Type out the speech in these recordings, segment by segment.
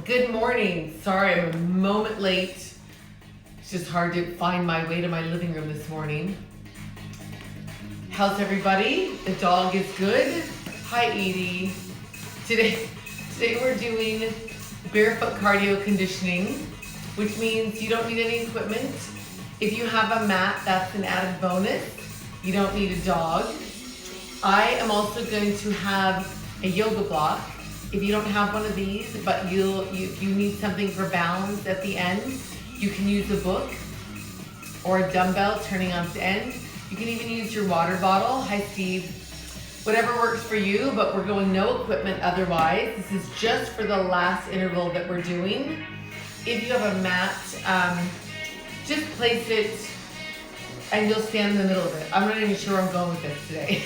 Good morning. Sorry, I'm a moment late. It's just hard to find my way to my living room this morning. How's everybody? The dog is good. Hi, Edie. Today we're doing barefoot cardio conditioning, which means you don't need any equipment. If you have a mat, that's an added bonus. You don't need a dog. I am also going to have a yoga block. If you don't have one of these, but you need something for balance at the end, you can use a book or a dumbbell turning on its end. You can even use your water bottle. Hi, Steve. Whatever works for you, but we're going no equipment otherwise. This is just for the last interval that we're doing. If you have a mat, just place it and you'll stand in the middle of it. I'm not even sure where I'm going with this today.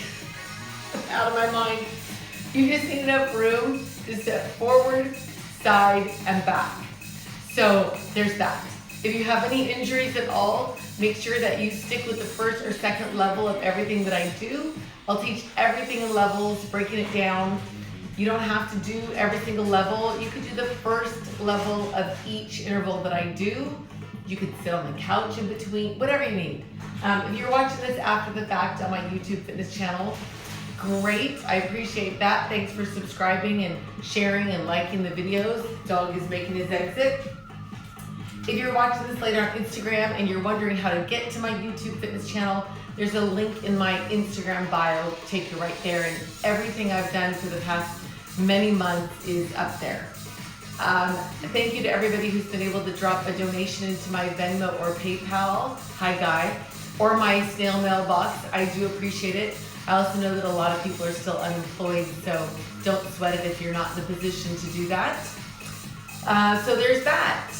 I'm out of my mind. You just need enough room to step forward, side, and back. So there's that. If you have any injuries at all, make sure that you stick with the first or second level of everything that I do. I'll teach everything in levels, breaking it down. You don't have to do every single level. You could do the first level of each interval that I do. You could sit on the couch in between, whatever you need. If you're watching this after the fact on my YouTube fitness channel, great, I appreciate that. Thanks for subscribing and sharing and liking the videos. Dog is making his exit. If you're watching this later on Instagram and you're wondering how to get to my YouTube fitness channel, there's a link in my Instagram bio, take you right there, and everything I've done for the past many months is up there. Thank you to everybody who's been able to drop a donation into my Venmo or PayPal, hi Guy, or my snail mail box. I do appreciate it. I also know that a lot of people are still unemployed, so don't sweat it if you're not in the position to do that. So there's that.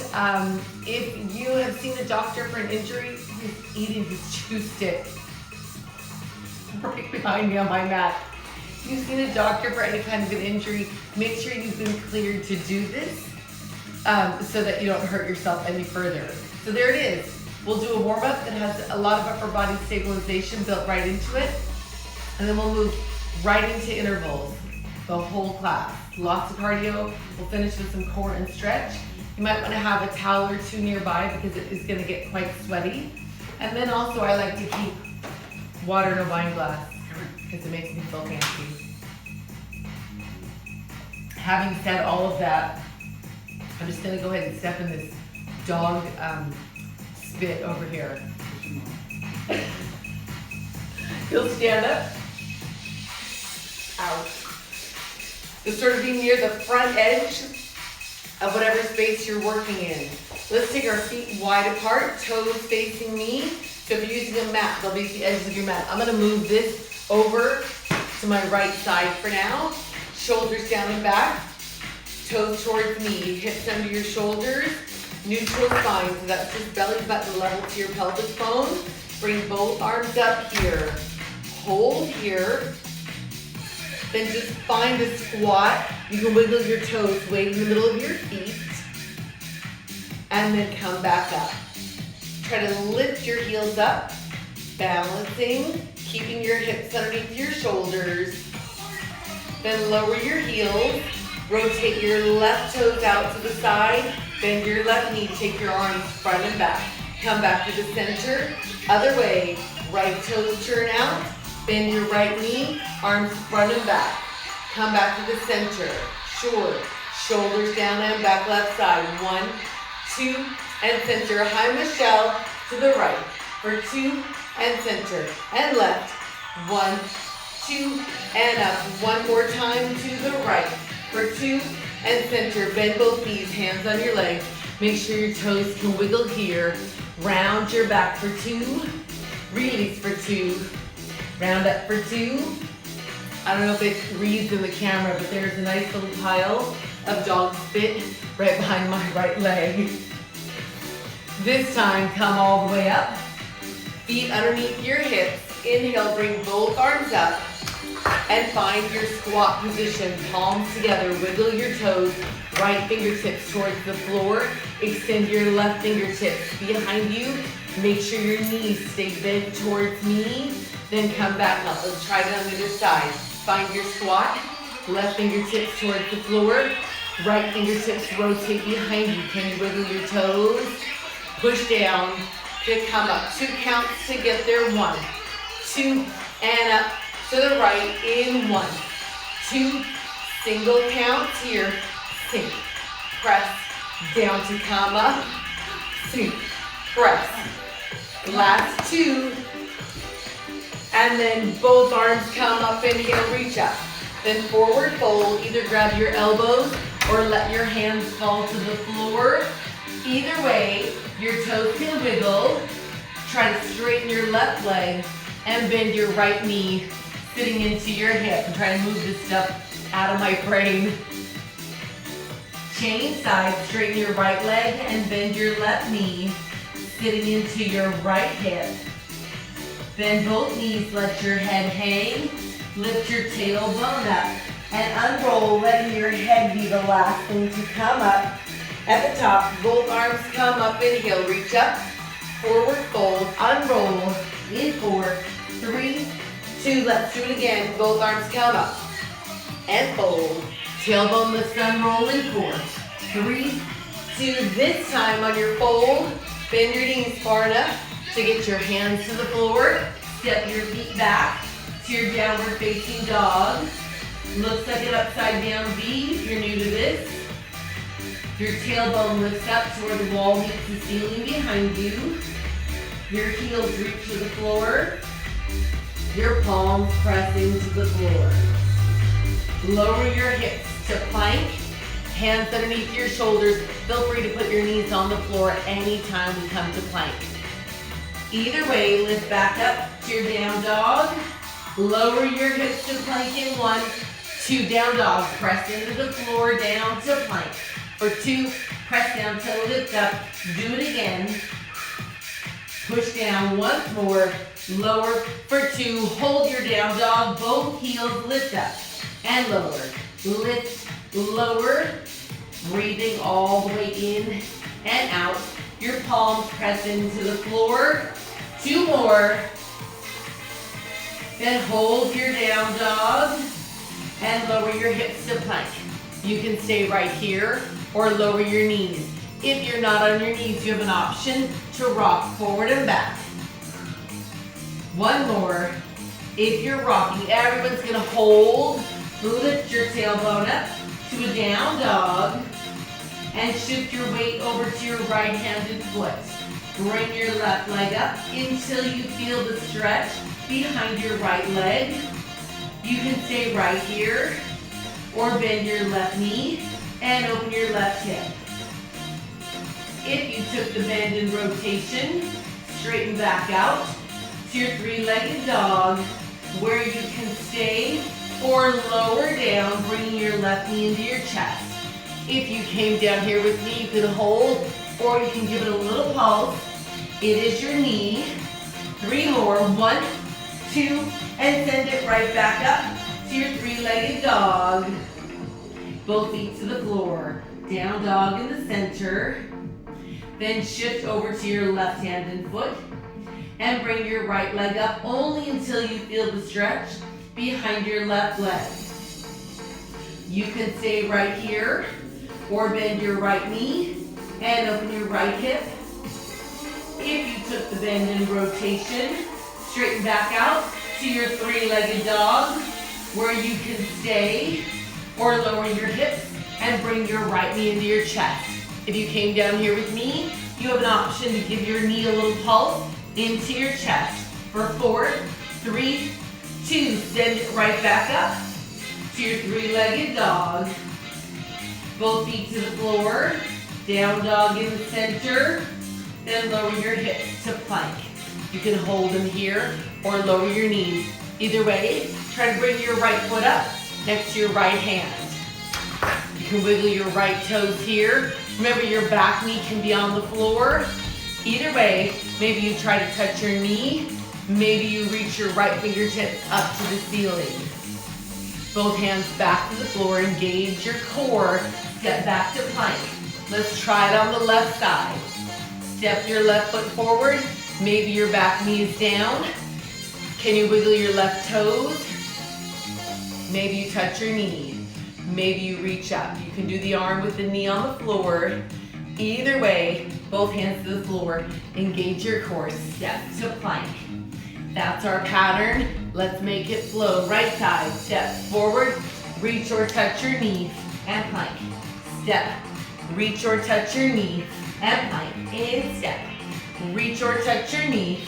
If you have seen a doctor for an injury, he's eating his chew stick right behind me on my mat. If you've seen a doctor for any kind of an injury, make sure you've been cleared to do this so that you don't hurt yourself any further. So there it is. We'll do a warm-up that has a lot of upper body stabilization built right into it. And then we'll move right into intervals, the whole class. Lots of cardio. We'll finish with some core and stretch. You might want to have a towel or two nearby because it is going to get quite sweaty. And then also I like to keep water in a wine glass because it makes me feel fancy. Having said all of that, I'm just going to go ahead and step in this dog spit over here. You'll stand up. Out. You'll sort of be near the front edge of whatever space you're working in. Let's take our feet wide apart, toes facing me. So if you're using a mat, they'll be at the edges of your mat. I'm gonna move this over to my right side for now. Shoulders down and back, toes towards me, hips under your shoulders, neutral spine. So that's just belly button level to your pelvic bone. Bring both arms up here. Hold here. Then just find a squat. You can wiggle your toes, weight in the middle of your feet, and then come back up. Try to lift your heels up, balancing, keeping your hips underneath your shoulders. Then lower your heels, rotate your left toes out to the side, bend your left knee, take your arms front and back. Come back to the center, other way, right toes turn out. Bend your right knee, arms front and back. Come back to the center. Short. Shoulders down and back left side. 1, 2, and center. Hi, Michelle. To the right. For 2, and center. And left. 1, 2, and up. One more time to the right. For 2, and center. Bend both knees, hands on your legs. Make sure your toes can wiggle here. Round your back for 2. Release for 2. Round up for 2. I don't know if it reads in the camera, but there's a nice little pile of dog spit right behind my right leg. This time, come all the way up. Feet underneath your hips. Inhale, bring both arms up and find your squat position. Palms together, wiggle your toes. Right fingertips towards the floor. Extend your left fingertips behind you. Make sure your knees stay bent towards me. Then come back up. Let's try it on the other side. Find your squat. Left fingertips towards the floor. Right fingertips rotate behind you. Can you wiggle your toes? Push down to come up. 2 counts to get there. 1, 2, and up to the right in 1, 2, single counts here. Sink, press, down to come up. Sink, press. Last 2. And then both arms come up, inhale, reach up. Then forward fold, either grab your elbows or let your hands fall to the floor. Either way, your toes can wiggle. Try to straighten your left leg and bend your right knee, sitting into your hip. I'm trying to move this stuff out of my brain. Change sides, straighten your right leg and bend your left knee, sitting into your right hip. Bend both knees, let your head hang. Lift your tailbone up and unroll, letting your head be the last thing to come up. At the top, both arms come up, inhale, reach up, forward fold, unroll, in 4, 3, 2, let's do it again. Both arms come up and fold. Tailbone lifts, unroll in 4, 3, 2, this time on your fold, bend your knees far enough to get your hands to the floor. Step your feet back to your downward facing dog. Looks like an upside down V if you're new to this. Your tailbone lifts up to where the wall meets the ceiling behind you. Your heels reach to the floor. Your palms press into the floor. Lower your hips to plank. Hands underneath your shoulders. Feel free to put your knees on the floor anytime we come to plank. Either way, lift back up to your down dog. Lower your hips to plank in 1, 2, down dog. Press into the floor, down to plank. For 2, press down to lift up. Do it again. Push down once more. Lower for 2. Hold your down dog. Both heels lift up and lower. Lift, lower. Breathing all the way in and out. Your palms press into the floor. 2 more. Then hold your down dog and lower your hips to plank. You can stay right here or lower your knees. If you're not on your knees, you have an option to rock forward and back. 1 more. If you're rocking, everyone's gonna hold. Lift your tailbone up to a down dog and shift your weight over to your right-handed foot. Bring your left leg up until you feel the stretch behind your right leg. You can stay right here or bend your left knee and open your left hip. If you took the bend and rotation, straighten back out to your 3-legged dog where you can stay or lower down, bringing your left knee into your chest. If you came down here with me, you can hold or you can give it a little pulse. It is your knee. 3 more. 1, 2, and send it right back up to your 3-legged dog. Both feet to the floor. Down dog in the center. Then shift over to your left-handed foot and bring your right leg up only until you feel the stretch behind your left leg. You can stay right here or bend your right knee and open your right hip. If you took the bend and rotation, straighten back out to your 3-legged dog where you can stay or lower your hips and bring your right knee into your chest. If you came down here with me, you have an option to give your knee a little pulse into your chest. For 4, 3, 2, send it right back up to your 3-legged dog. Both feet to the floor, down dog in the center, then lower your hips to plank. You can hold them here or lower your knees. Either way, try to bring your right foot up next to your right hand. You can wiggle your right toes here. Remember, your back knee can be on the floor. Either way, maybe you try to touch your knee. Maybe you reach your right fingertips up to the ceiling. Both hands back to the floor. Engage your core. Step back to plank. Let's try it on the left side. Step your left foot forward. Maybe your back knee is down. Can you wiggle your left toes? Maybe you touch your knee. maybe you reach up. You can do the arm with the knee on the floor. Either way, both hands to the floor. Engage your core, step to plank. That's our pattern. Let's make it flow. Right side, step forward, reach or touch your knee, and plank. Step, reach or touch your knee, and plank. In step, reach or touch your knee.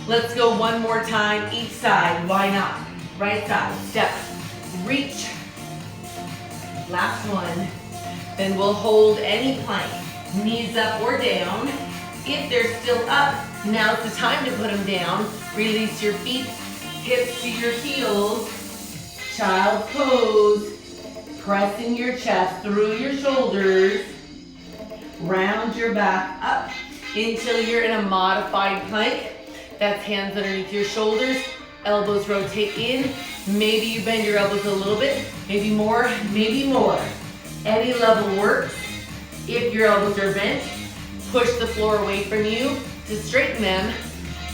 Let's go one more time, each side, why not? Right side, step, reach. Last one. Then we'll hold any plank, knees up or down. If they're still up, now's the time to put them down. Release your feet, hips to your heels. Child's pose. Pressing your chest through your shoulders. Round your back up until you're in a modified plank. That's hands underneath your shoulders. Elbows rotate in. Maybe you bend your elbows a little bit. Maybe more, maybe more. Any level works. If your elbows are bent, push the floor away from you to straighten them.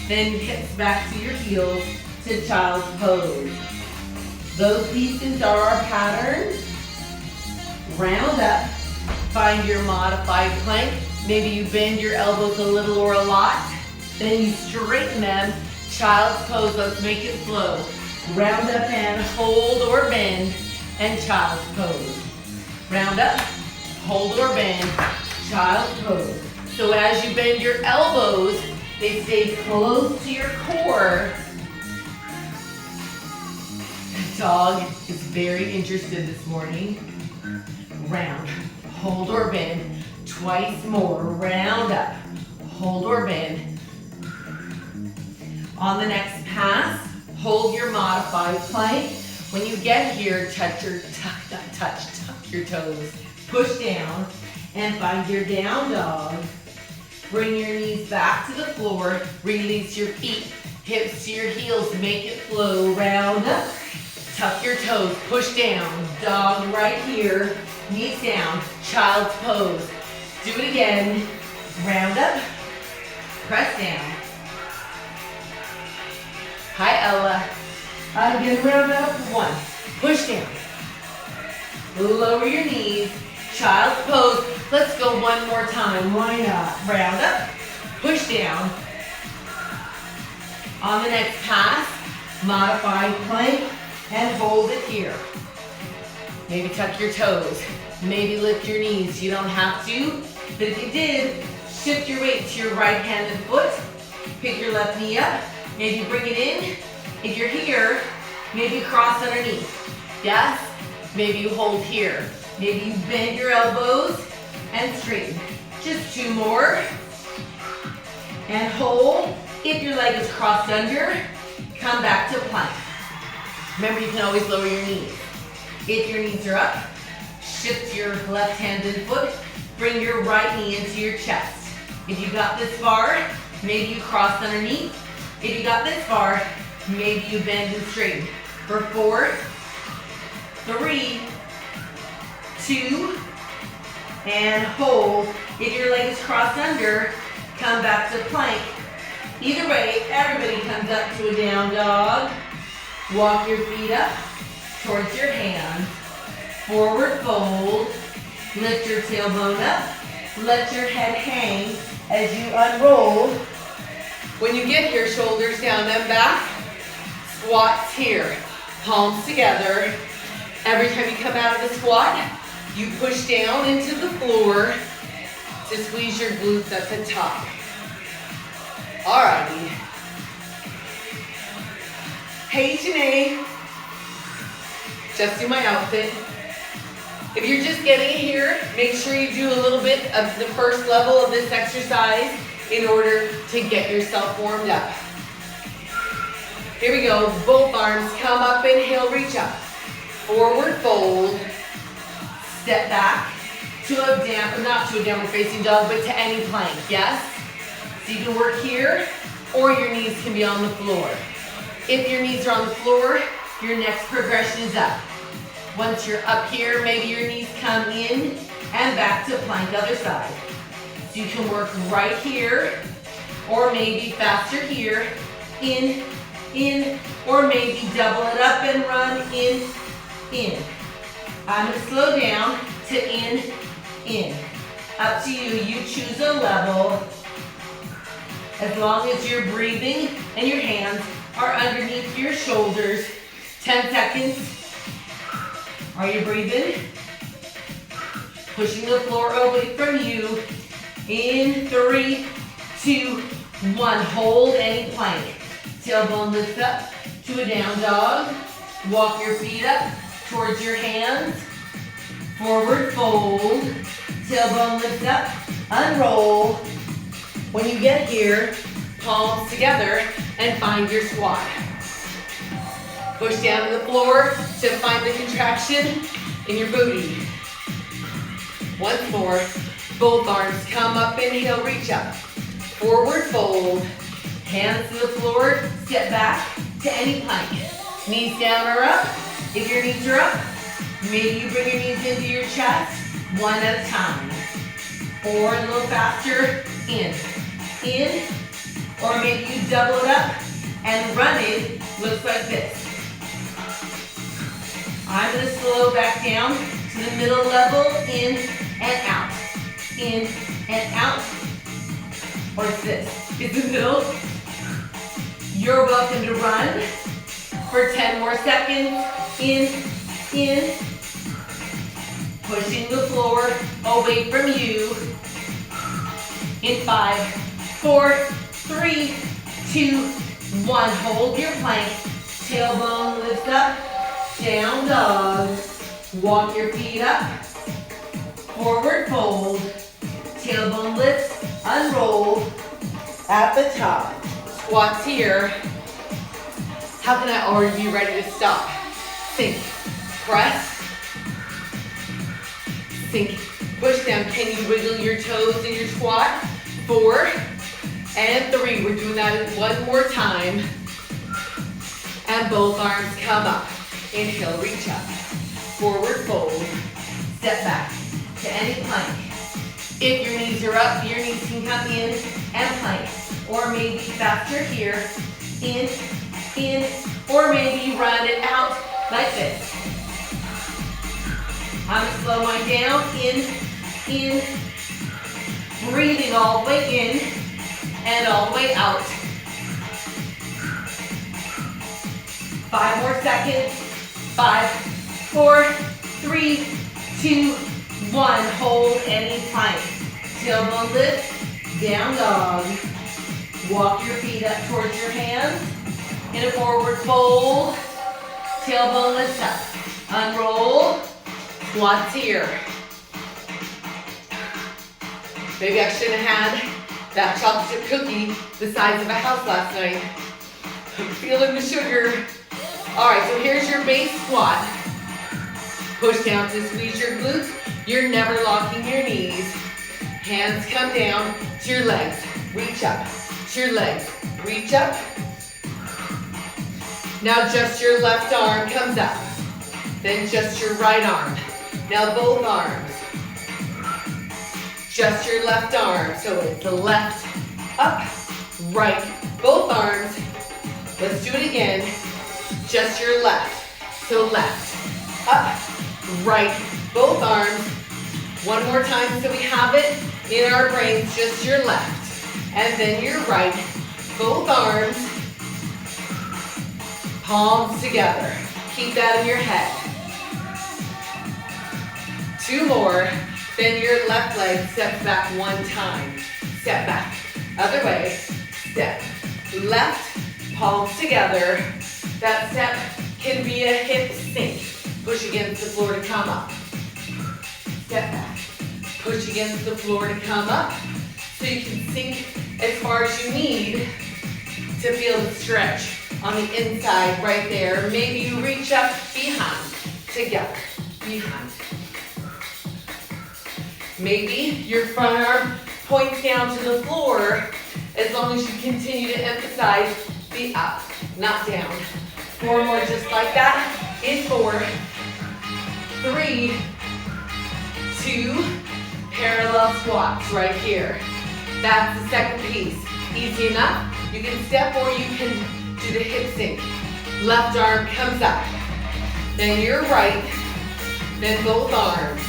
Then hips back to your heels to child's pose. Those pieces are our pattern. Round up. Find your modified plank. Maybe you bend your elbows a little or a lot. Then you straighten them. Child's pose. Let's make it flow. Round up and hold or bend. And child's pose. Round up, hold or bend, child's pose. So as you bend your elbows, they stay close to your core. The dog is very interested this morning. Round, hold or bend, twice more. Round up, hold or bend. On the next pass, hold your modified plank. When you get here, tuck your toes. Push down and find your down dog. Bring your knees back to the floor. Release your feet, hips to your heels. Make it flow. Round up. Tuck your toes. Push down. Dog right here. Knees down. Child's pose. Do it again. Round up. Press down. Hi, Ella. Again, round up. One. Push down. Lower your knees. Child's pose. Let's go one more time. Why not? Round up. Push down. On the next pass, modified plank and hold it here. Maybe tuck your toes. Maybe lift your knees. You don't have to, but if you did, shift your weight to your right-handed foot. Pick your left knee up. Maybe bring it in. If you're here, maybe cross underneath. Yes? Maybe you hold here. Maybe you bend your elbows and straighten. Just two more. And hold. If your leg is crossed under, come back to plank. Remember, you can always lower your knees. If your knees are up, shift your left-handed foot. Bring your right knee into your chest. If you got this far, maybe you cross underneath. If you got this far, maybe you bend and straighten. For 4, 3, 2, and hold. If your leg is crossed under, come back to plank. Either way, everybody comes up to a down dog. Walk your feet up towards your hands. Forward fold. Lift your tailbone up. Let your head hang as you unroll. When you get here, shoulders down and back. Squats here. Palms together. Every time you come out of the squat, you push down into the floor to squeeze your glutes at the top. Alrighty. Hey Janae, just do my outfit. If you're just getting here, make sure you do a little bit of the first level of this exercise in order to get yourself warmed up. Here we go, both arms come up, inhale, reach up. Forward fold, step back to a down, not to a downward facing dog, but to any plank, yes? So you can work here, or your knees can be on the floor. If your knees are on the floor, your next progression is up. Once you're up here, maybe your knees come in and back to plank, other side. So you can work right here, or maybe faster here, in, or maybe double it up and run in. I'm gonna slow down to in. Up to you, you choose a level. As long as you're breathing and your hands are underneath your shoulders. 10 seconds. Are you breathing? Pushing the floor away from you. In 3, 2, 1. Hold any plank. Tailbone lifts up to a down dog. Walk your feet up towards your hands. Forward fold. Tailbone lifts up. Unroll. When you get here, palms together and find your squat. Push down to the floor to find the contraction in your booty. Once more, both arms come up, inhale, reach up. Forward fold, hands to the floor, step back to any plank. Knees down or up. If your knees are up, maybe you bring your knees into your chest, one at a time. Or a little faster, in, or maybe you double it up and run it, looks like this. I'm gonna slow back down to the middle level, in and out. In and out. Or it's this. It's the middle. You're welcome to run for 10 more seconds. In. Pushing the floor away from you. In 5, 4, 3, 2, 1. Hold your plank. Tailbone lifts up. Down dog. Walk your feet up. Forward fold. Tailbone lifts. Unroll. At the top. Squats here. How can I already be ready to stop? Sink. Press. Sink. Push down. Can you wiggle your toes in your squat? 4 and 3. We're doing that one more time. And both arms come up. Inhale, reach up. Forward fold. Step back to any plank. If your knees are up, your knees can come in and plank. Or maybe faster here. In, or maybe you run it out like this. I'm gonna slow mine down. In. Breathing all the way in and all the way out. 5 more seconds. 5, 4, 3, 2, 1. Hold any plank. Tailbone lift, down dog. Walk your feet up towards your hands. In a forward fold. Tailbone lifts up. Unroll. Squats here. Maybe I shouldn't have had that chocolate chip cookie the size of a house last night. I'm feeling the sugar. All right, so here's your base squat. Push down to squeeze your glutes. You're never locking your knees. Hands come down to your legs. Reach up to your legs. Reach up. Now just your left arm comes up. Then just your right arm. Now both arms. Just your left arm. So it's the left, up, right. Both arms. Let's do it again. Just your left. So left, up, right. Both arms. One more time so we have it in our brains. Just your left. And then your right. Both arms. Palms together. Keep that in your head. 2 more. Then your left leg steps back 1 time. Step back. Other way. Step. Left. Palms together. That step can be a hip sink. Push against the floor to come up. Step back. Push against the floor to come up. So you can sink as far as you need to feel the stretch on the inside right there. Maybe you reach up behind. Together. Behind. Maybe your front arm points down to the floor as long as you continue to emphasize the up, not down. 4 more just like that. In 4, 3, 2, parallel squats right here. That's the second piece. Easy enough. You can step or you can do the hip sink. Left arm comes up. Then your right Bend both arms.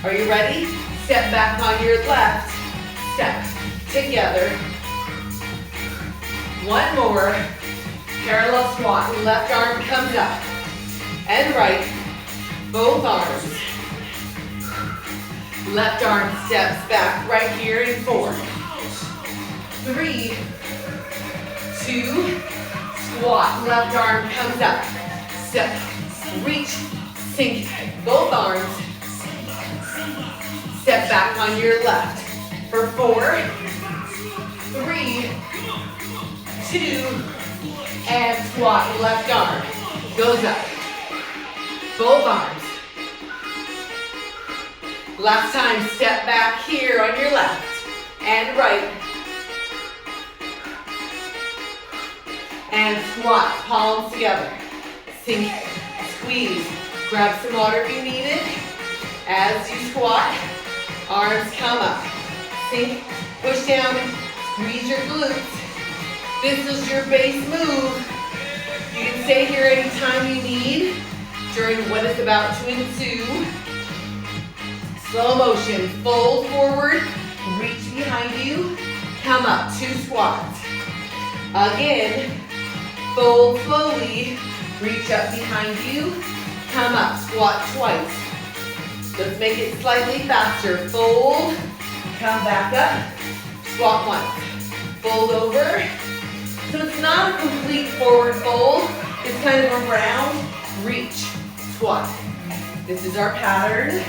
Are you ready? Step back on your left. Step together. One more. Parallel squat. Left arm comes up. And right. Both arms. Left arm steps back right here in 4, 3, 2, squat. Left arm comes up. Step, reach, sink. Both arms. Step back on your left for 4, 3, 2, and squat. Left arm goes up. Both arms. Last time, step back here on your left and right. And squat, palms together. Sink, squeeze. Grab some water if you need it. As you squat, arms come up. Sink, push down, squeeze your glutes. This is your base move. You can stay here anytime you need during what is about to ensue. Slow motion, fold forward, reach behind you, come up, 2 squats. Again, fold slowly, reach up behind you, come up, squat twice. Let's make it slightly faster. Fold, come back up, squat once. Fold over. So it's not a complete forward fold, it's kind of a round reach, squat. This is our pattern.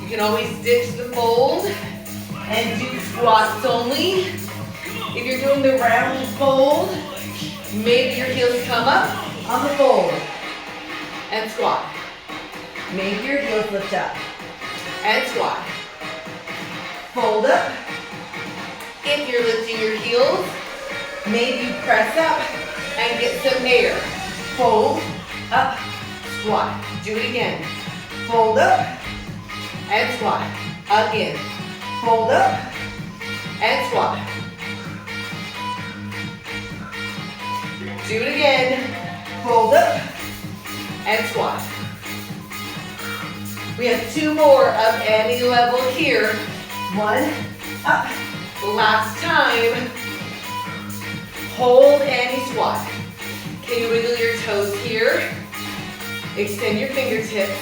You can always ditch the fold and do squats only. If you're doing the round fold, maybe your heels come up on the fold and squat. Maybe your heels lift up and squat. Fold up. If you're lifting your heels, maybe you press up and get some air. Fold, up, squat. Do it again. Fold up. And squat. Again. Fold up and squat. Do it again. Fold up and squat. We have 2 more of any level here. 1, up. Last time. Hold any squat. Can you wiggle your toes here? Extend your fingertips.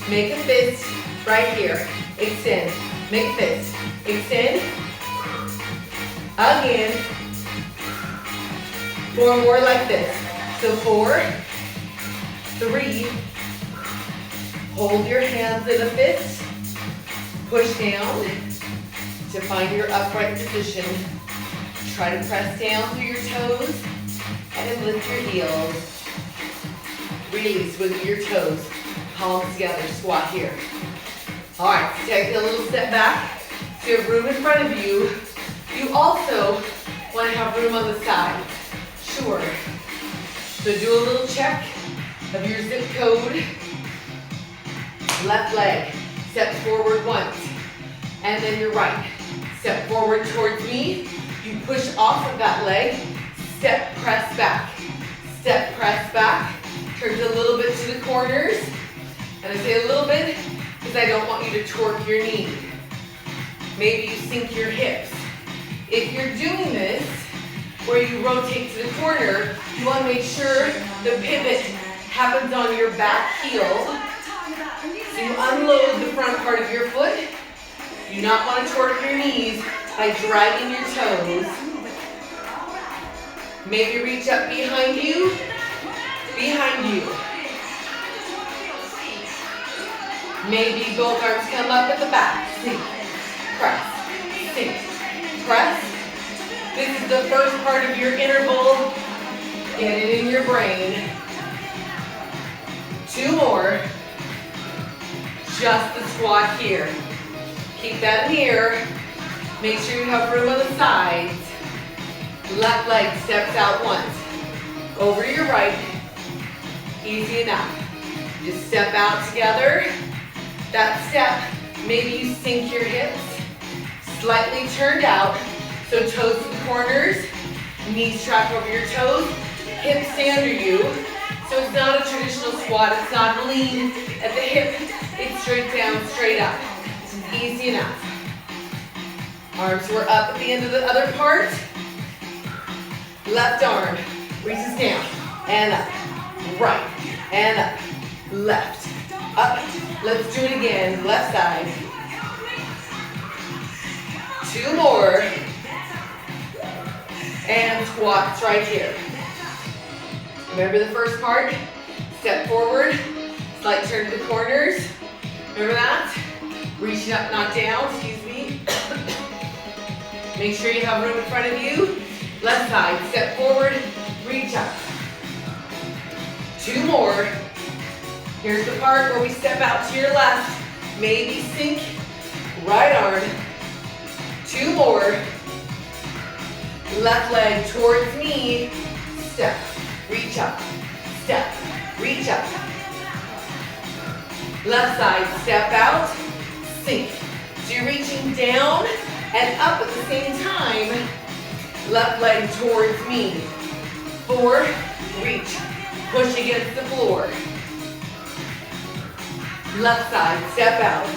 Make a fist. Right here. Extend. Make a fist. Extend. Again. 4 more like this. So 4, 3. Hold your hands in a fist. Push down to find your upright position. Try to press down through your toes and lift your heels. Release with your toes. Palms together. Squat here. All right, so take a little step back. So you have room in front of you. You also want to have room on the sides. Sure. So do a little check of your zip code. Left leg. Step forward once. And then your right. Step forward towards me. You push off of that leg. Step, press back. Step, press back. Turn a little bit to the corners. And I say a little bit because I don't want you to torque your knee. Maybe you sink your hips. If you're doing this, where you rotate to the corner, you want to make sure the pivot happens on your back heel. So you unload the front part of your foot. You do not want to torque your knees by dragging your toes. Maybe reach up behind you. Behind you. Maybe both arms come up at the back. Sink, press, sink, press. This is the first part of your interval. Get it in your brain. 2 more. Just the squat here. Keep that in here. Make sure you have room on the sides. Left leg steps out once. Over to your right. Easy enough. Just step out together. That step, maybe you sink your hips, slightly turned out, so toes to the corners, knees track over your toes, hips stay under you. So it's not a traditional squat, it's not lean at the hip, it's straight down, straight up. Easy enough. Arms were up at the end of the other part. Left arm reaches down and up. Right and up. Left. Up. Let's do it again. Left side. 2 more. And squats right here. Remember the first part? Step forward. Slight turn to the corners. Remember that? Reaching up, not down. Excuse me. Make sure you have room in front of you. Left side. Step forward. Reach up. 2 more. Here's the part where we step out to your left. Maybe sink. Right arm. 2 more. Left leg towards me. Step. Reach up. Step. Reach up. Left side. Step out. Sink. So you're reaching down and up at the same time. Left leg towards me. 4. Reach. Push against the floor. Left side. Step out.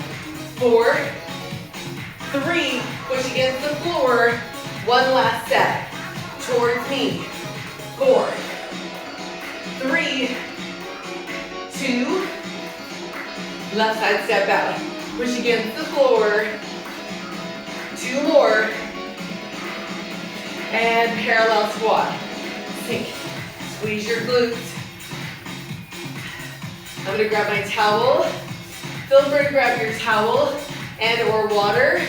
4. 3. Push against the floor. 1 last set. Towards me. 4. 3. 2. Left side. Step out. Push against the floor. 2 more. And parallel squat. Sink. Squeeze your glutes. I'm going to grab my towel. Feel free to grab your towel and or water.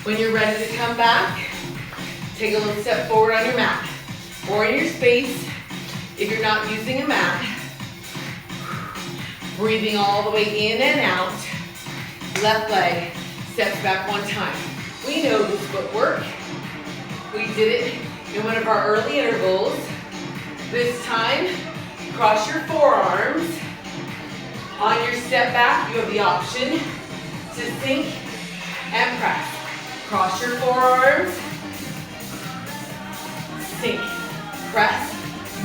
When you're ready to come back, take a little step forward on your mat or in your space if you're not using a mat. Breathing all the way in and out. Left leg steps back 1 time. We know this footwork. We did it in one of our early intervals. This time, cross your forearms. On your step back, you have the option to sink and press. Cross your forearms. Sink, press.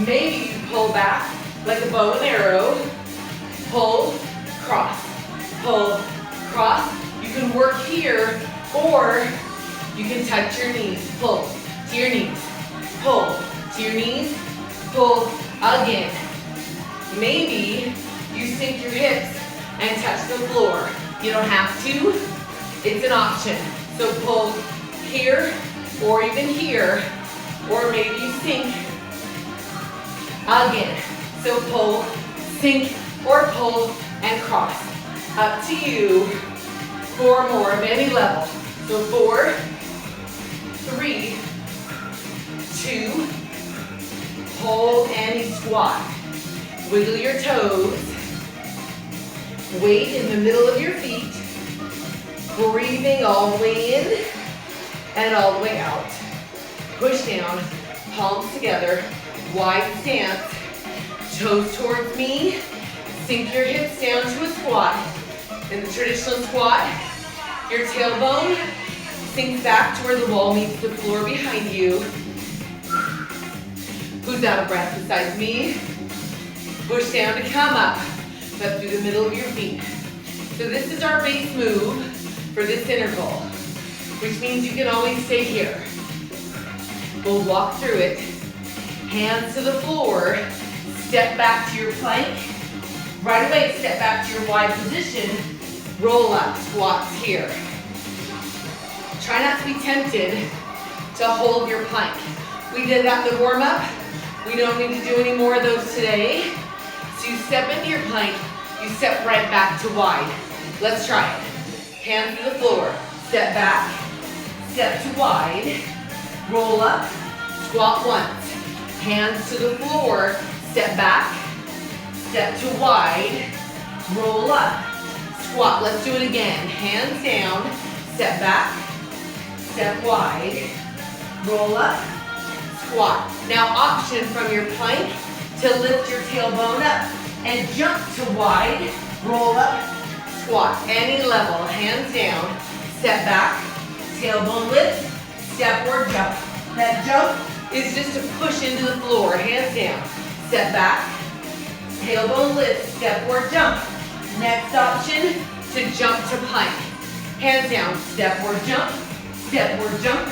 Maybe you pull back like a bow and arrow. Pull, cross, pull, cross. You can work here or you can touch your knees. Pull to your knees. Pull to your knees. Pull again. Maybe you sink your hips and touch the floor. You don't have to. It's an option. So pull here or even here. Or maybe you sink again. So pull, sink, or pull and cross. Up to you. 4 more of any level. So 4, 3, 2, hold and squat. Wiggle your toes. Weight in the middle of your feet. Breathing all the way in and all the way out. Push down, palms together, wide stance, toes towards me. Sink your hips down to a squat. In the traditional squat, your tailbone sinks back to where the wall meets the floor behind you. Who's out of breath besides me? Push down to come up, but through the middle of your feet. So this is our base move for this interval, which means you can always stay here. We'll walk through it. Hands to the floor. Step back to your plank. Right away, step back to your wide position. Roll up, squats here. Try not to be tempted to hold your plank. We did that in the warm-up. We don't need to do any more of those today. So you step into your plank, you step right back to wide. Let's try it. Hands to the floor. Step back, step to wide. Roll up, squat once. Hands to the floor, step back, step to wide, roll up, squat. Let's do it again. Hands down, step back, step wide, roll up, squat. Now option from your plank to lift your tailbone up and jump to wide, roll up, squat. Any level, hands down, step back, tailbone lift, step or jump. That jump is just to push into the floor, hands down. Step back, tailbone lift, step or jump. Next option, to jump to plank. Hands down, step or jump, step or jump.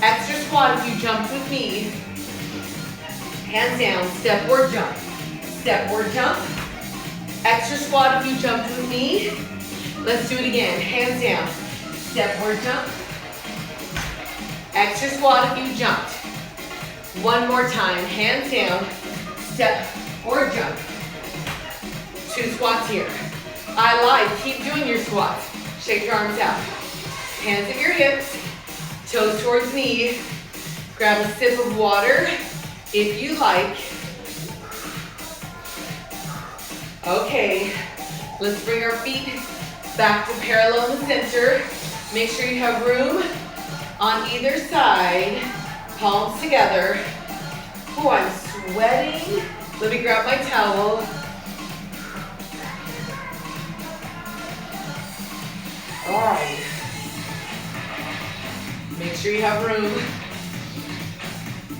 Extra squat if you jumped with me. Hands down, step or jump, step or jump. Extra squat if you jumped with me. Let's do it again, hands down, step or jump. Extra squat if you jumped. One more time, hands down, step or jump. 2 squats here. I lied, keep doing your squats. Shake your arms out. Hands at your hips, toes towards me. Grab a sip of water if you like. Okay, let's bring our feet back to parallel in the center. Make sure you have room on either side. Palms together. Oh, I'm sweating. Let me grab my towel. All right. Make sure you have room.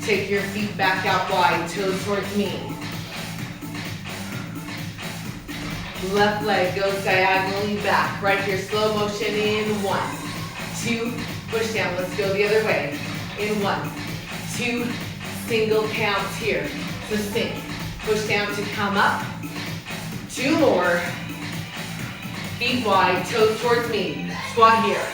Take your feet back out wide, toes towards me. Left leg goes diagonally back. Right here, slow motion in 1, 2, push down. Let's go the other way. In 1, 2, single counts here. So sink, push down to come up. 2 more. Feet wide, toes towards me. Squat here.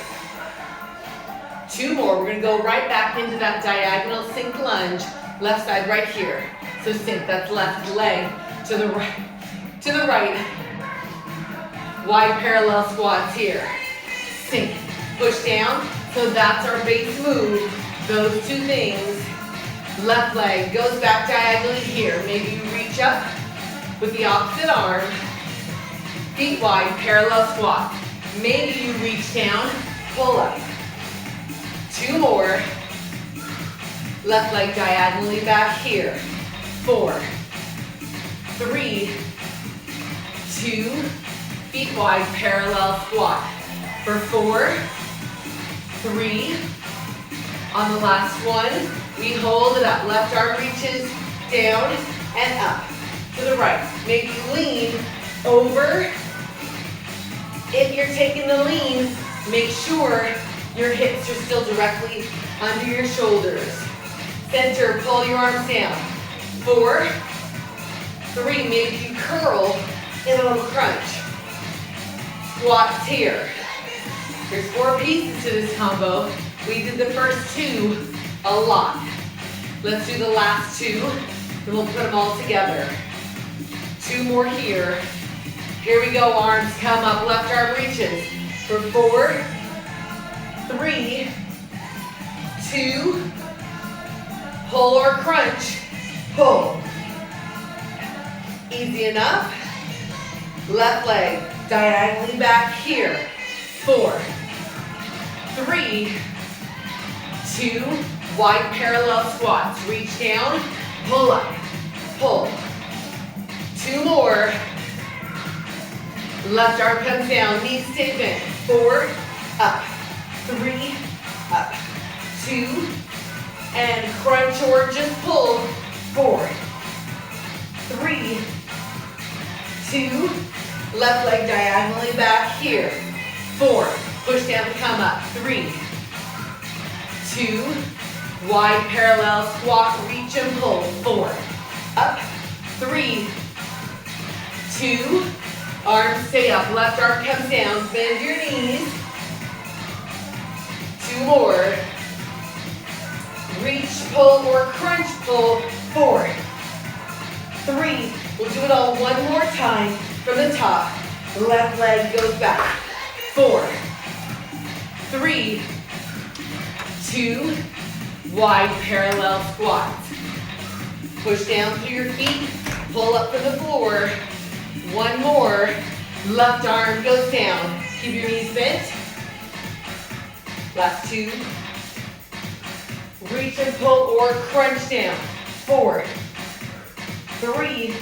2 more. We're gonna go right back into that diagonal sink lunge. Left side right here. So sink, that's left leg to the right. To the right. Wide parallel squats here. Sink, push down. So that's our base move. Those 2 things. Left leg goes back diagonally here. Maybe you reach up with the opposite arm. Feet wide, parallel squat. Maybe you reach down, pull up. 2 more. Left leg diagonally back here. 4, 3, 2, feet wide, parallel squat. For 4, 3, on the last one, we hold it up. Left arm reaches down and up to the right. Maybe lean over. If you're taking the lean, make sure your hips are still directly under your shoulders. Center, pull your arms down. 4, 3, maybe you curl in a little crunch. Squats here. There's 4 pieces to this combo. We did the first 2 a lot. Let's do the last 2, and we'll put them all together. 2 more here. Here we go, arms come up, left arm reaches. For 4, 3, 2, pull or crunch, pull. Easy enough. Left leg, diagonally back here. 4, 3, 2, wide parallel squats. Reach down, pull up, pull. 2 more. Left arm comes down, knees stay bent. 4, up, 3, up, 2, and crunch or just pull. 4, 3, 2, left leg diagonally back here. 4, push down to come up. 3, 2, wide parallel squat, reach and pull. 4, up, 3, 2, arms stay up, left arm comes down, bend your knees. 2 more. Reach, pull, or crunch, pull. 4, 3, we'll do it all one more time from the top. Left leg goes back. 4, 3, 2, wide parallel squats. Push down through your feet, pull up from the floor. 1 more, left arm goes down. Keep your knees bent. Last 2. Reach and pull or crunch down. 4, 3,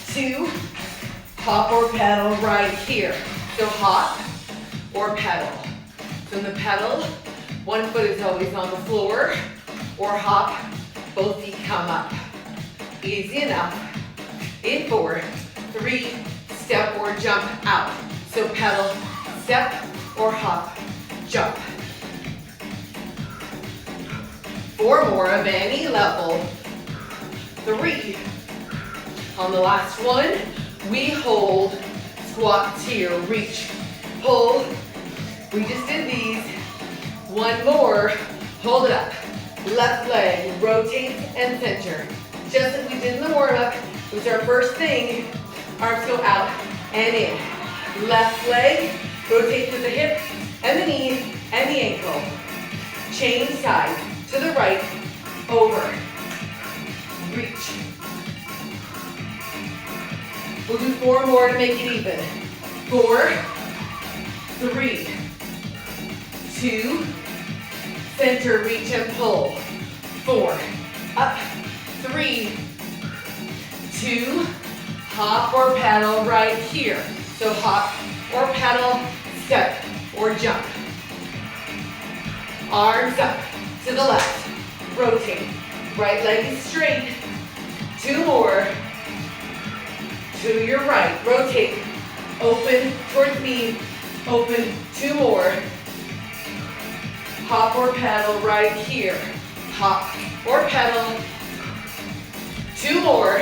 2, hop or pedal right here. So hop or pedal. So in the pedal, one foot is always on the floor. or hop. Both feet come up. Easy enough. In 4, 3, step or jump out. So pedal, step or hop, jump. 4 more of any level. 3. On the last one, we hold, squat here, reach, pull. We just did these. 1 more, hold it up. Left leg, rotate and center. Just like we did in the warm-up, which is our first thing. Arms go out and in. Left leg, rotate to the hip and the knee and the ankle. Change side to the right, over. Reach. We'll do 4 more to make it even. 4, 3, 2, center, reach and pull. 4, up, 3, 2, hop or pedal right here. So hop or pedal, step or jump. Arms up to the left, rotate. Right leg is straight. 2 more. To your right, rotate. Open towards me, open. 2 more. Hop or pedal right here. Hop or pedal. 2 more.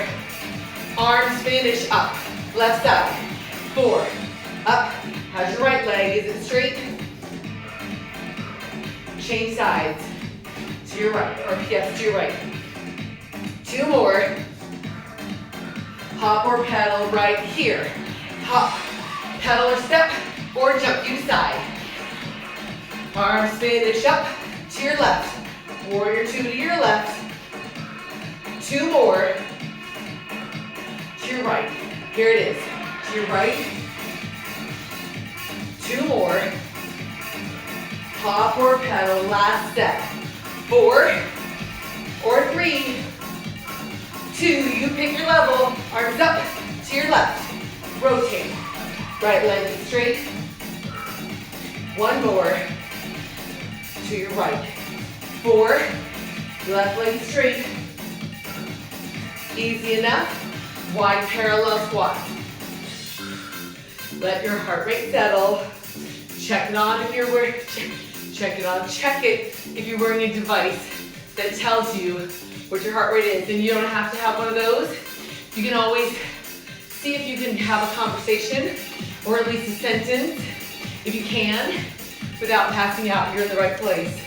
Arms finish up. Left side. 4. Up. How's your right leg? Is it straight? Change sides. To your right, or yes, to your right. 2 more. Hop or pedal right here. Hop, pedal or step, or jump you side. Arms finish up to your left. Warrior 2 to your left. 2 more. To your right. Here it is. To your right. 2 more. Hop or pedal, last step. 4 or 3, 2, you pick your level. Arms up to your left. Rotate. Right leg is straight. 1 more. To your right. 4, left leg straight. Easy enough. Wide parallel squat. Let your heart rate settle. Check it on if you're wearing, check it if you're wearing a device that tells you what your heart rate is. And you don't have to have one of those. You can always see if you can have a conversation or at least a sentence, if you can, without passing out. You're in the right place.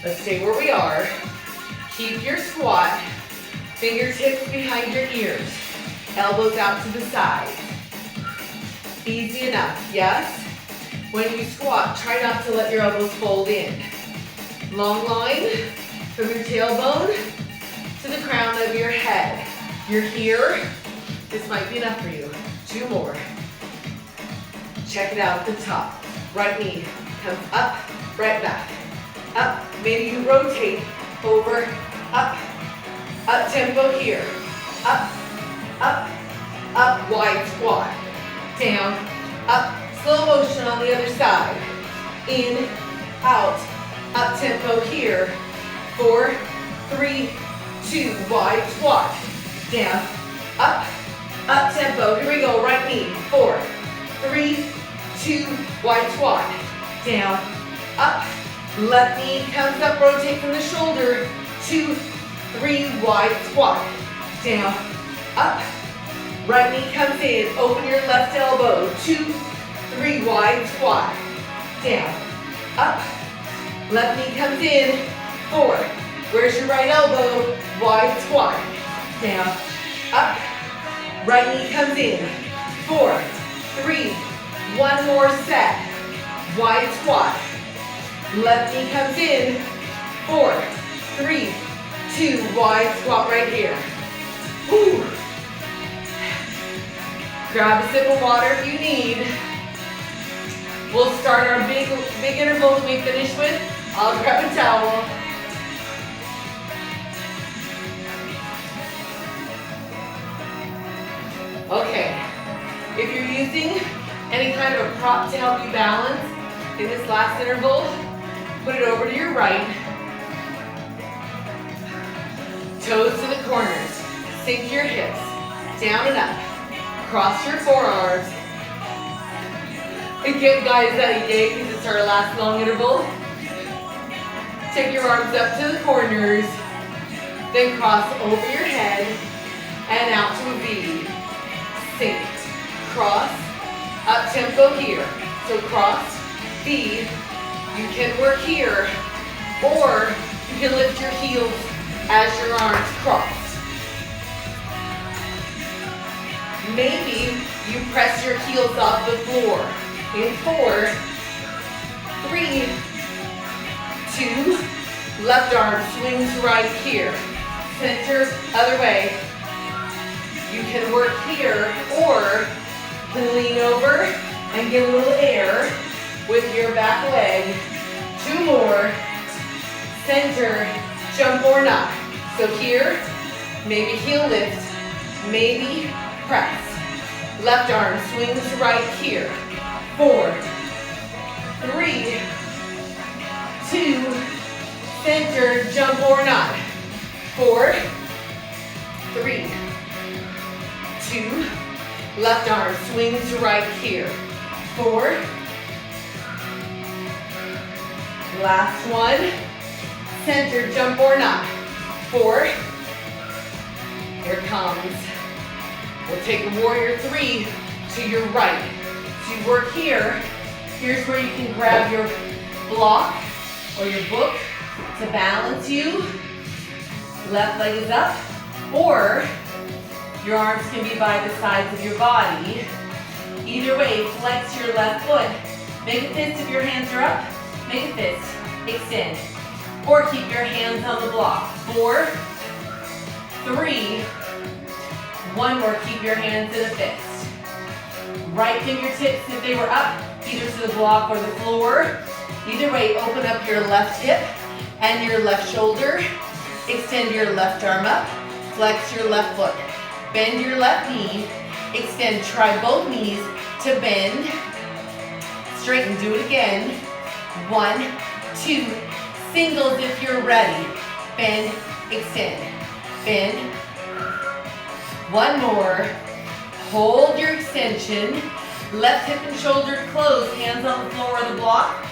Let's stay where we are. Keep your squat. Fingertips behind your ears. Elbows out to the side. Easy enough, yes? When you squat, try not to let your elbows fold in. Long line from your tailbone to the crown of your head. You're here. This might be enough for you. 2 more. Check it out at the top. Right knee comes up, right back. Up, maybe you rotate over, up. Up tempo here. Up, up, up, wide squat. Down, up, slow motion on the other side. In, out, up tempo here. 4, 3, 2, wide squat. Down, up tempo. Here we go, right knee. 4, 3, 2, wide squat. Down, up, left knee comes up, rotate from the shoulder. 2, 3, wide squat. Down, up. Right knee comes in, open your left elbow. 2, 3, wide squat. Down, up. Left knee comes in. 4, where's your right elbow? Wide squat. Down, up. Right knee comes in. 4, 3, 1 more set. Wide squat. Left knee comes in. 4, 3, 2, wide squat right here. Woo. Grab a sip of water if you need. We'll start our big interval when we finish with. I'll grab a towel. Okay, if you're using any kind of a prop to help you balance in this last interval, Put it over to your right. Toes to the corners. Sink your hips. Down and up. Cross your forearms. Again, guys, that yay, because it's our last long interval. Take your arms up to the corners. Then cross over your head and out to a V. Sink. Cross. Up tempo here. So cross, V. You can work here, or you can lift your heels as your arms cross. Maybe you press your heels off the floor. In 4, 3, 2, left arm swings right here. Center, other way. You can work here, or you can lean over and get a little air with your back leg. 2 more. Center, jump or not. So here, maybe heel lift, maybe press. Left arm swings right here. 4, 3, 2, center, jump or not. 4, 3, 2, left arm swings right here. 4, last one, center, jump or not. 4, here it comes. We'll take a warrior 3 to your right. So you work here. Here's where you can grab your block or your book to balance you. Left leg is up, or your arms can be by the sides of your body. Either way, flex your left foot. Make a fist if your hands are up. Make a fist, extend. Or keep your hands on the block. 4, 3, 1 more, keep your hands in a fist. Right fingertips, if they were up, either to the block or the floor. Either way, open up your left hip and your left shoulder. Extend your left arm up. Flex your left foot. Bend your left knee. Extend, try both knees to bend. Straighten, do it again. 1, 2, singles if you're ready. Bend, extend, bend. 1 more. Hold your extension. Left hip and shoulder closed. Hands on the floor or the block.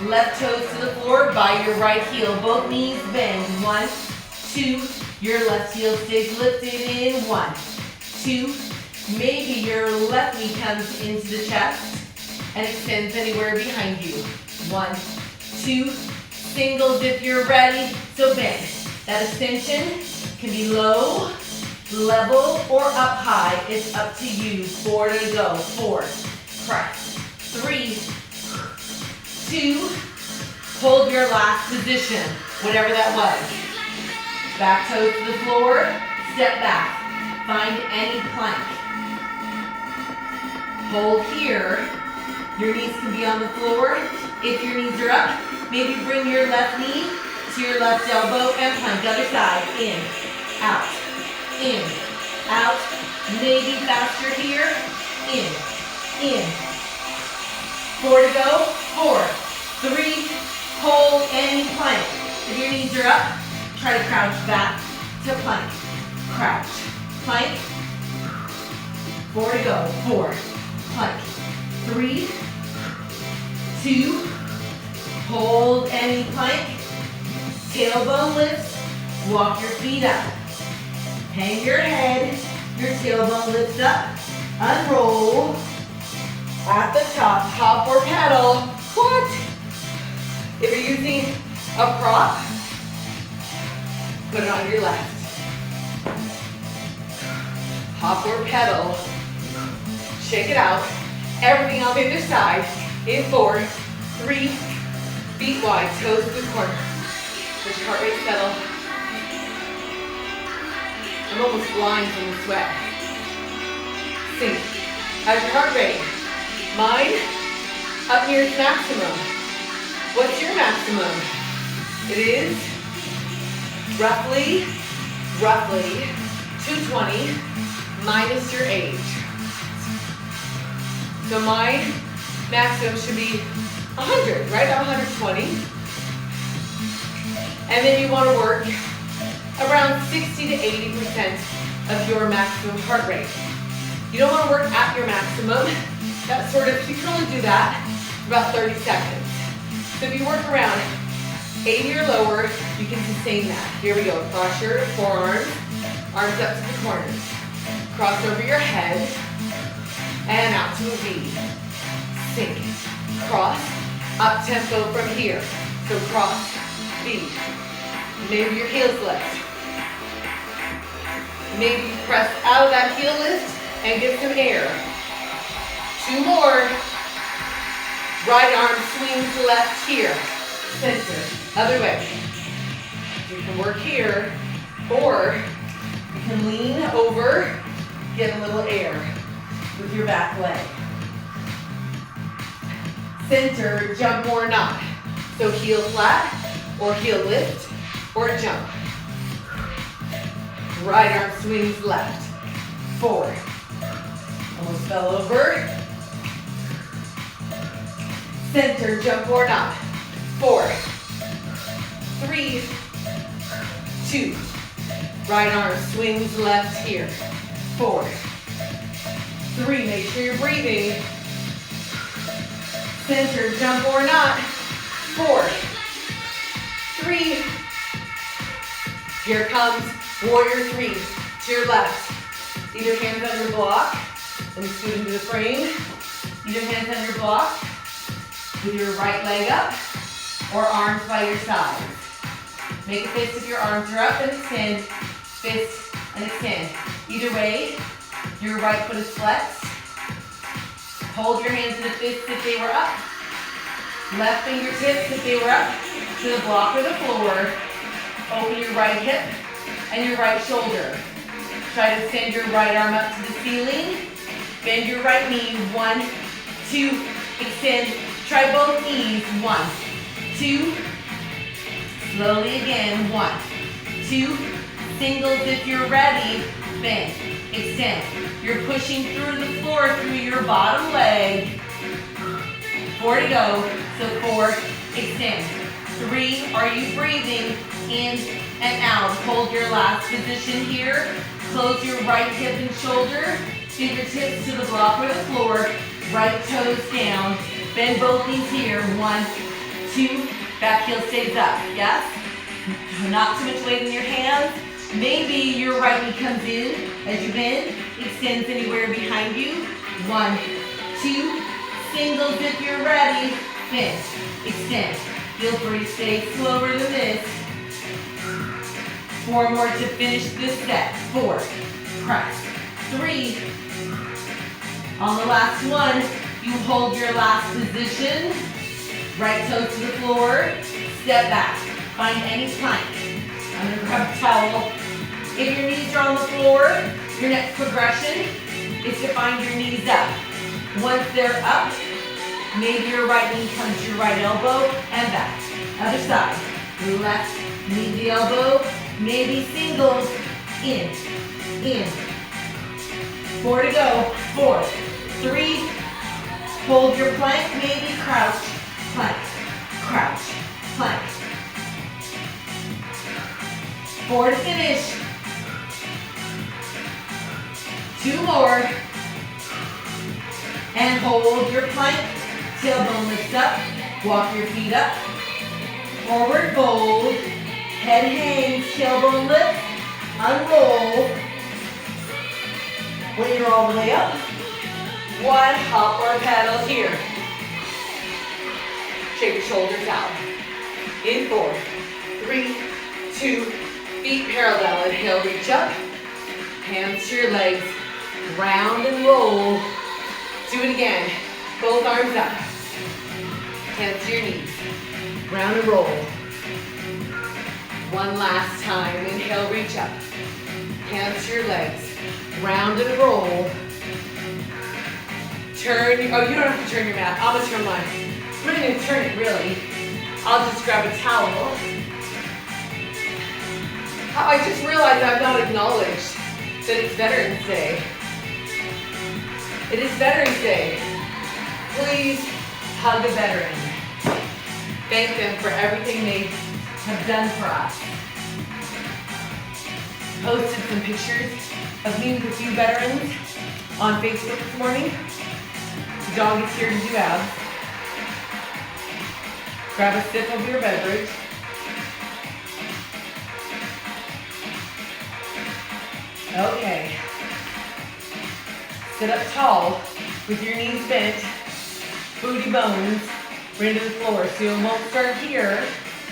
Left toes to the floor by your right heel. Both knees bend. 1, 2. Your left heel stays lifted in. 1, 2. Maybe your left knee comes into the chest and extends anywhere behind you. 1, 2. Singles if you're ready. So bend. That extension can be low, level, or up high. It's up to you. 4 to go. 4. Press. 3, 2. Hold your last position, whatever that was. Back toes to the floor. Step back. Find any plank. Hold here. Your knees can be on the floor. If your knees are up, maybe bring your left knee to your left elbow and plank. Other side. In, out, in, out. Maybe faster here. In. 4 to go. 4, 3, hold any plank. If your knees are up, try to crouch back to plank. Crouch, plank. 4 to go. 4, plank. 3, 2, hold any plank. Tailbone lifts, walk your feet up. Hang your head, your tailbone lifts up. Unroll. At the top, hop or pedal. What? If you're using a prop, put it on your left. Hop or pedal. Shake it out. Everything on the other side. In 4, 3, feet wide, toes to the corner. Let your heart rate settle. I'm almost blind from the sweat. Sink. How's your heart rate? Mine, up near its maximum. What's your maximum? It is roughly 220 minus your age. So my maximum should be 100, right? I'm 120. And then you want to work around 60 to 80% of your maximum heart rate. You don't want to work at your maximum. That's sort of, you can only do that for about 30 seconds. So if you work around 80 or lower, you can sustain that. Here we go. Cross your forearms, arms up to the corners. Cross over your head, and out to a V. Sink, cross, up tempo from here. So cross, V. Maybe your heels lift. Maybe you press out of that heel lift and get some air. 2 more. Right arm swings left here. Center. Other way. You can work here, or you can lean over, get a little air with your back leg. Center, jump or not. So heel flat, or heel lift, or jump. Right arm swings left. 4. Almost fell over. Center, jump or not. 4, 3, 2. Right arm swings left here. 4, 3. Make sure you're breathing. Center, jump or not. 4, 3. Here comes warrior 3 to your left. Either hands on your block and scoot into the frame. Either hands on your block with your right leg up, or arms by your sides. Make a fist if your arms are up and extend. Fist and extend. Either way, your right foot is flexed. Hold your hands in a fist if they were up. Left fingertips if they were up to the block or the floor. Open your right hip and your right shoulder. Try to extend your right arm up to the ceiling. Bend your right knee. 1, 2, extend. Try both knees. 1, 2. Slowly again. 1, 2. Singles if you're ready. Bend. Extend. You're pushing through the floor through your bottom leg. 4 to go. So 4, extend. 3, are you breathing? In and out. Hold your last position here. Close your right hip and shoulder. Fingertips to the block or the floor. Right toes down. Bend both knees here. 1, 2. Back heel stays up. Yes? Not too much weight in your hands. Maybe your right knee comes in as you bend. Extends anywhere behind you. 1, 2. Singles if you're ready. Bend. Extend. Feel free to stay slower than this. 4 more to finish this set. 4. Press. 3. On the last one, you hold your last position. Right toes to the floor. Step back. Find any plank. I'm going to grab a towel. If your knees are on the floor, your next progression is to find your knees up. Once they're up, maybe your right knee comes to your right elbow and back. Other side. Left knee to the elbow. Maybe singles. In. 4 to go. 4, 3. Hold your plank. Maybe crouch. Plank. Crouch. Plank. 4 to finish. 2 more. And hold your plank. Tailbone lifts up. Walk your feet up. Forward fold. Head hangs. Tailbone lifts. Unroll. When you're all the way up, 1 hop or pedal here. Shake your shoulders out. In 4, 3, 2, feet parallel. Inhale, reach up. Hands to your legs. Round and roll. Do it again. Both arms up. Hands to your knees. Round and roll. One last time. Inhale, reach up. Hands to your legs. Round and roll. Turn, you don't have to turn your mat. I'm gonna turn mine. I'm not gonna turn it really. I'll just grab a towel. I just realized I've not acknowledged that it's Veterans Day. It is Veterans Day. Please hug a veteran. Thank them for everything they have done for us. Posted some pictures of me with a few veterans on Facebook this morning. The dog is here to do abs. Grab a sip of your beverage. Okay. Sit up tall with your knees bent, booty bones, right to the floor. So you won't start here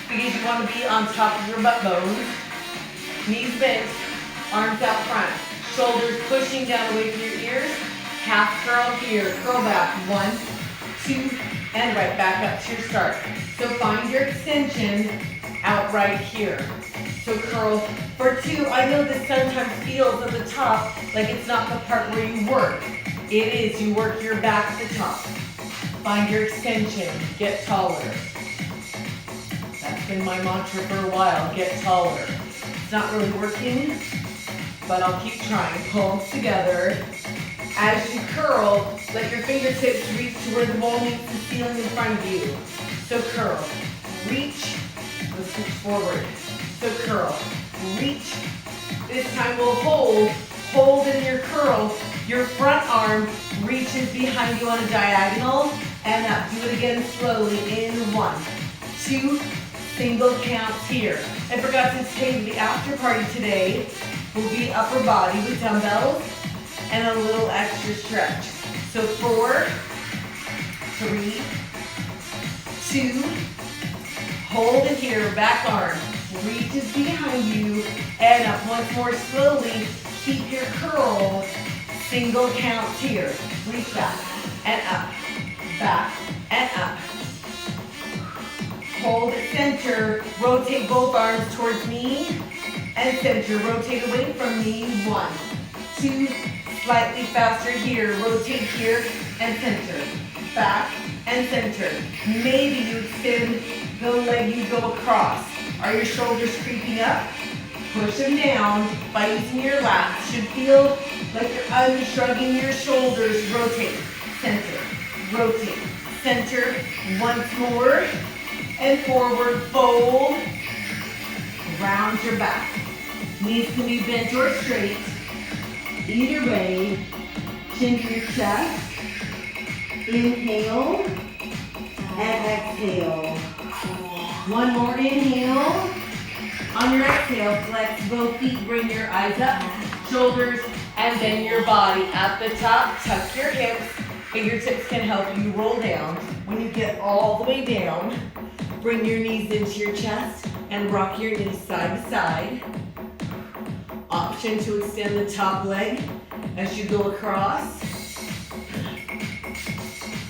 because you want to be on top of your butt bones. Knees bent, arms out front, shoulders pushing down away from your ears. Half curl here, curl back, 1, 2, and right back up to your start. So find your extension out right here. So curl for 2. I know this sometimes feels at the top like it's not the part where you work. It is, you work your back at the top. Find your extension, get taller. That's been my mantra for a while, get taller. It's not really working, but I'll keep trying. Palms together. As you curl, let your fingertips reach to where the ball meets the ceiling in front of you. So curl, reach, let's push forward. So curl, reach. This time we'll hold in your curl. Your front arm reaches behind you on a diagonal and up. Do it again slowly in 1, 2, single counts here. I forgot to say the after party today will be upper body with dumbbells and a little extra stretch. So 4, 3, 2, hold it here, back arm reaches behind you and up. Once more slowly, keep your curl, single counts here. Reach back and up. Hold it center, rotate both arms towards me and center. Rotate away from me, 1, 2, slightly faster here. Rotate here and center. Back and center. Maybe you extend the leg you go across. Are your shoulders creeping up? Push them down by using your lats. Should feel like you're unshrugging your shoulders. Rotate, center. Once more. And forward, fold. Round your back. Knees can be bent or straight. Either way, chin to your chest. Inhale and exhale. One more inhale. On your exhale, flex both feet, bring your eyes up, shoulders, and then your body. At the top, tuck your hips. Fingertips can help you roll down. When you get all the way down, bring your knees into your chest and rock your knees side to side. Option to extend the top leg as you go across.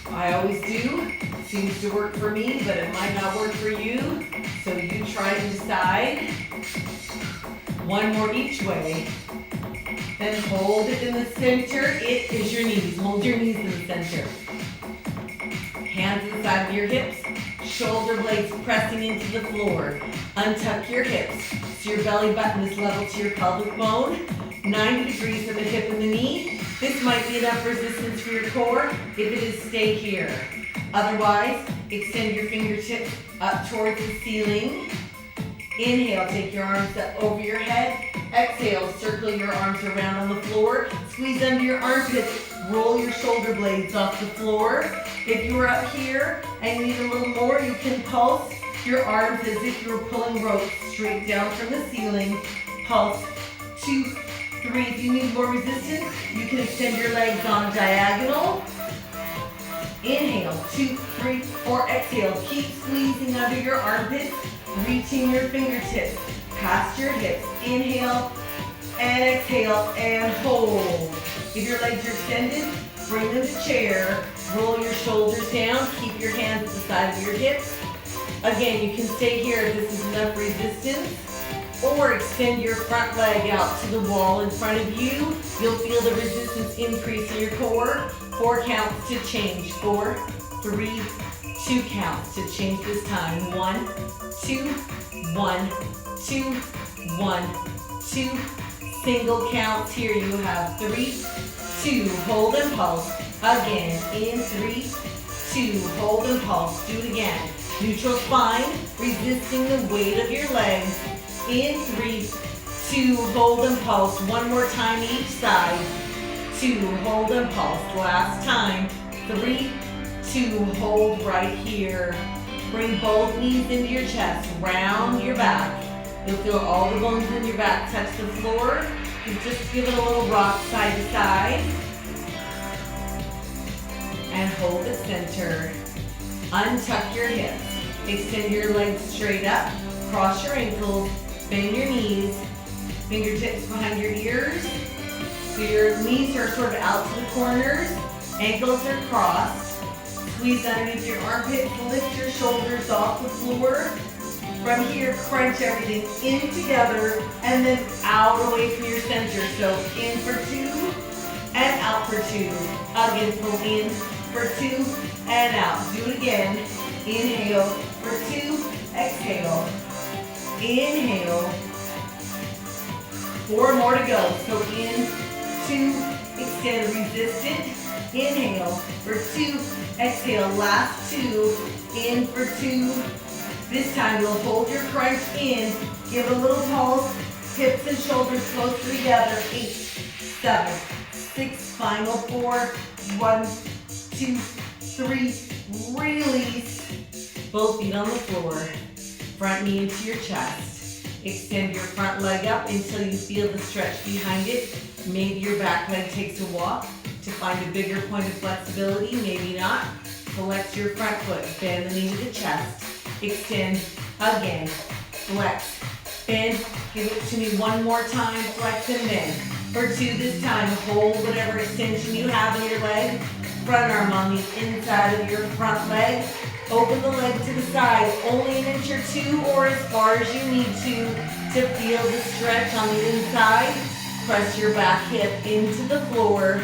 I always do. Seems to work for me, but it might not work for you. So you try to decide. One more each way. Then hold it in the center. It is your knees. Hold your knees in the center. Hands inside of your hips. Shoulder blades pressing into the floor. Untuck your hips so your belly button is level to your pelvic bone. 90 degrees of the hip and the knee. This might be enough resistance for your core. If it is, stay here. Otherwise, extend your fingertips up towards the ceiling. Inhale, take your arms up over your head. Exhale, circle your arms around on the floor. Squeeze under your armpits. Roll your shoulder blades off the floor. If you are up here and you need a little more, you can pulse your arms as if you were pulling ropes straight down from the ceiling. Pulse, 2, 3. If you need more resistance, you can extend your legs on diagonal. Inhale, 2, 3, 4, exhale. Keep squeezing under your armpits, reaching your fingertips past your hips. Inhale and exhale and hold. If your legs are extended, bring them to chair. Roll your shoulders down. Keep your hands at the side of your hips. Again, you can stay here if this is enough resistance. Or extend your front leg out to the wall in front of you. You'll feel the resistance increase in your core. 4 counts to change. 4, 3, 2 counts to change this time. 1, 2, 1, 2, 1, 2. Single counts here. You have 3, 2. Hold and pulse. Again. In 3, 2. Hold and pulse. Do it again. Neutral spine, resisting the weight of your legs. In 3, 2, hold and pulse. One more time each side. 2, hold and pulse. Last time. 3, 2, hold right here. Bring both knees into your chest. Round your back. You'll feel all the bones in your back touch the floor. You just give it a little rock side to side. And hold the center. Untuck your hips. Extend your legs straight up. Cross your ankles. Bend your knees. Fingertips behind your ears. So your knees are sort of out to the corners. Ankles are crossed. Squeeze underneath your armpits. Lift your shoulders off the floor. From here, crunch everything in together and then out away from your center. So in for 2 and out for 2. Again, pull in for 2 and out. Do it again. Inhale for 2, exhale. Inhale. 4 more to go. So in, 2, extend, resistant. Inhale for 2, exhale. Last 2, in for 2. This time you'll hold your crunch in, give a little pulse, hips and shoulders closer together. 8, 7, 6, final 4, 1, 2, 3, release. Both feet on the floor, front knee into your chest. Extend your front leg up until you feel the stretch behind it. Maybe your back leg takes a walk to find a bigger point of flexibility, maybe not. Flex your front foot, bend the knee to the chest. Extend again, flex, bend, give it to me one more time, flex and bend. For 2 this time, hold whatever extension you have in your leg, front arm on the inside of your front leg, open the leg to the side, only 1 inch or 2 or as far as you need to feel the stretch on the inside. Press your back hip into the floor.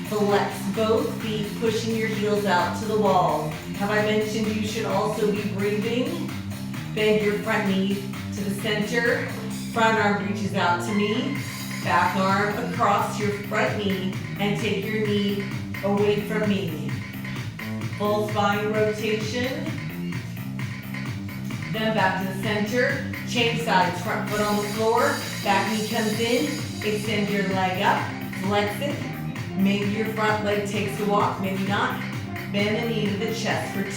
Flex both feet, pushing your heels out to the wall. Have I mentioned you should also be breathing? Bend your front knee to the center. Front arm reaches out to me. Back arm across your front knee and take your knee away from me. Full spine rotation. Then back to the center. Change sides, front foot on the floor. Back knee comes in. Extend your leg up. Flex it. Maybe your front leg takes a walk, maybe not. Bend the knee to the chest for 2.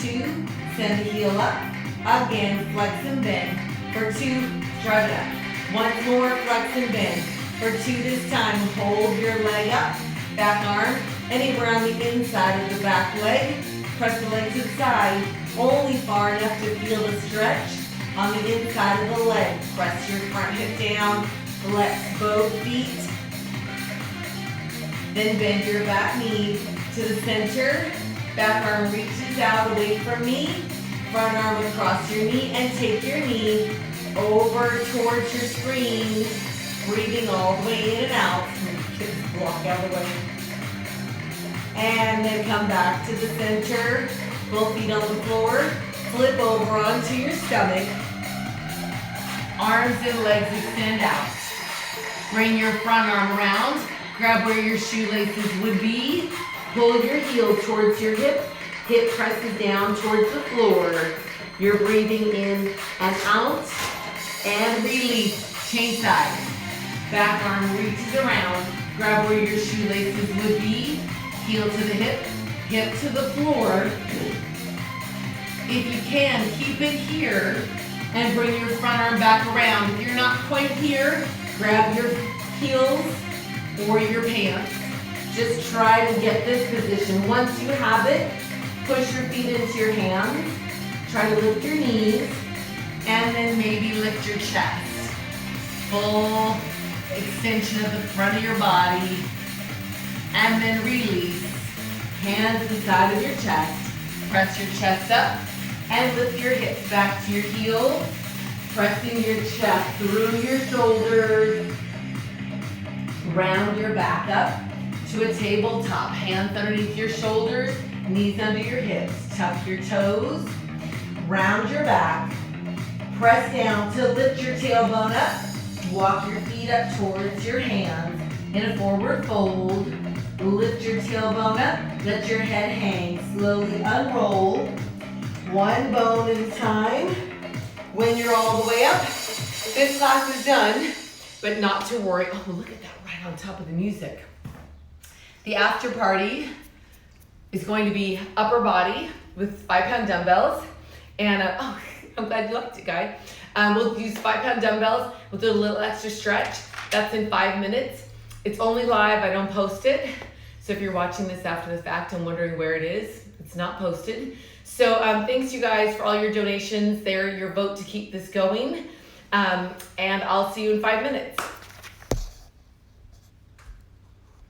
Send the heel up. Again, flex and bend. For 2, drive it up. Once more, flex and bend. For 2 this time, hold your leg up. Back arm, anywhere on the inside of the back leg. Press the leg to the side, only far enough to feel the stretch on the inside of the leg. Press your front hip down. Flex both feet. Then bend your back knee to the center. Back arm reaches out away from me. Front arm across your knee and take your knee over towards your screen. Breathing all the way in and out. Kids block out of the way. And then come back to the center. Both feet on the floor. Flip over onto your stomach. Arms and legs extend out. Bring your front arm around. Grab where your shoelaces would be. Pull your heel towards your hip. Hip presses down towards the floor. You're breathing in and out. And release. Change sides. Back arm reaches around. Grab where your shoelaces would be. Heel to the hip. Hip to the floor. If you can, keep it here. And bring your front arm back around. If you're not quite here, grab your heels or your pants. Just try to get this position. Once you have it, push your feet into your hands. Try to lift your knees. And then maybe lift your chest. Full extension of the front of your body. And then release. Hands inside of your chest. Press your chest up. And lift your hips back to your heels. Pressing your chest through your shoulders. Round your back up to a tabletop. Hands underneath your shoulders, knees under your hips. Tuck your toes. Round your back. Press down to lift your tailbone up. Walk your feet up towards your hands in a forward fold. Lift your tailbone up. Let your head hang. Slowly unroll. One bone at a time. When you're all the way up, this class is done, but not to worry. Oh, look at that right on top of the music. The after party is going to be upper body with 5-pound dumbbells. And oh, I'm glad you liked it, Guy. We'll use 5-pound dumbbells. We'll do a little extra stretch. That's in 5 minutes. It's only live, I don't post it. So if you're watching this after the fact and wondering where it is, it's not posted. So thanks you guys for all your donations. They're your vote to keep this going. And I'll see you in 5 minutes.